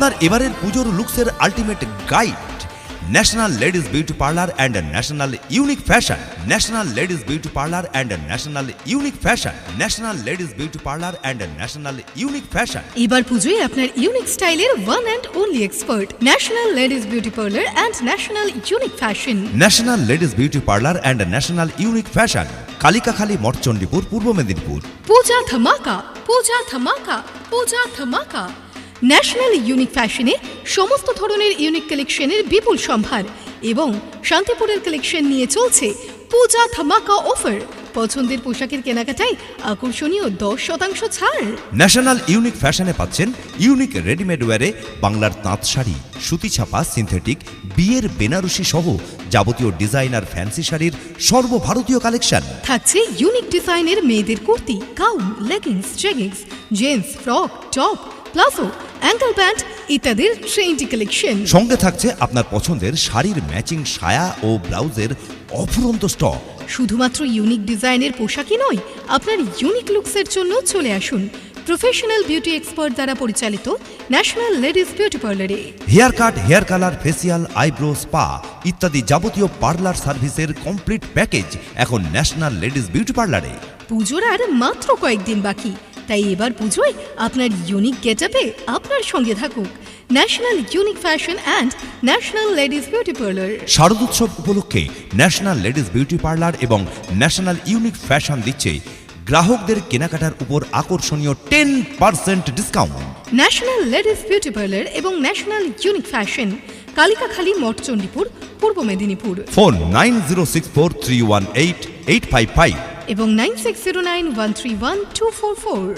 আপনার এবারের পুজোর লুকসের ultimate guide national ladies beauty parlour and national unique fashion. National ladies beauty parlour and national unique fashion. National ladies beauty parlour and national unique fashion. এবার পুজোয় আপনার unique স্টাইলের one and only expert national ladies beauty parlour and national unique fashion. National ladies beauty parlour and national unique fashion, Kalikakhali, Mathchandipur, Purba Medinipur. পূজা ধামাকা, পূজা ধামাকা, পূজা ধামাকা। National unique ফ্যাশনে সমস্ত ধরনের ইউনিক কালেকশনের বিপুল সম্ভার এবং শান্তিপুরের কালেকশন নিয়ে চলছে পূজা ধামাকা অফার। পছন্দের পোশাকের কেনাকাটায় আকর্ষণীয় 10% ছাড়। ন্যাশনাল ইউনিক ফ্যাশনে পাচ্ছেন ইউনিক রেডিমেড ওয়্যারে বাংলার তাঁত শাড়ি, সুতি ছাপা, সিনথেটিক, বিয়ের বেনারসি সহ যাবতীয় ডিজাইনার ফ্যান্সি শাড়ির সর্বভারতীয় কালেকশন। থাকছে ইউনিক ডিজাইনের মেয়েদের kurti, gown, leggings, jeggings, jeans, frock, top, palazzo, ankle pant ইত্যাদির ট্রেন্ডি কালেকশন। সঙ্গে থাকছে আপনার পছন্দের শাড়ির ম্যাচিং সায়া ও ব্লাউজের অফুরন্ত স্টক। শুধুমাত্র ইউনিক ডিজাইনের পোশাকই নয়, আপনার ইউনিক লুকসের জন্য চলে আসুন প্রফেশনাল বিউটি এক্সপার্ট দ্বারা পরিচালিত ন্যাশনাল লেডিস বিউটি পার্লারে। Hair cut, hair colour, facial, eyebrow, spa ইত্যাদি যাবতীয় পার্লার সার্ভিসের কমপ্লিট প্যাকেজ এখন ন্যাশনাল লেডিস বিউটি পার্লারে। পুজোর আর মাত্র কয়েকদিন বাকি, তাই এবার পুজোয় আপনার ইউনিক গেটআপে আপনার সঙ্গে থাকুক national unique fashion and national ladies beauty parlour. শারদোৎসব উপলক্ষে ন্যাশনাল লেডিস বিউটি পার্লার এবং ন্যাশনাল ইউনিক ফ্যাশন দিচ্ছে গ্রাহকদের কেনাকাটার উপর আকর্ষণীয় 10% discount. National ladies beauty parlour এবং national unique fashion, Kalikakhali, Mathchandipur, Purba Medinipur. Phone 9064318855 এবং 9609131244।